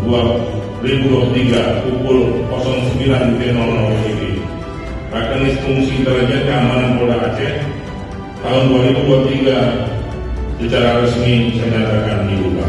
2023 pukul 09.00 WIB. Rakernas Fungsi Intelijen Keamanan Polda Aceh tahun 2023 secara resmi saya nyatakan dibuka.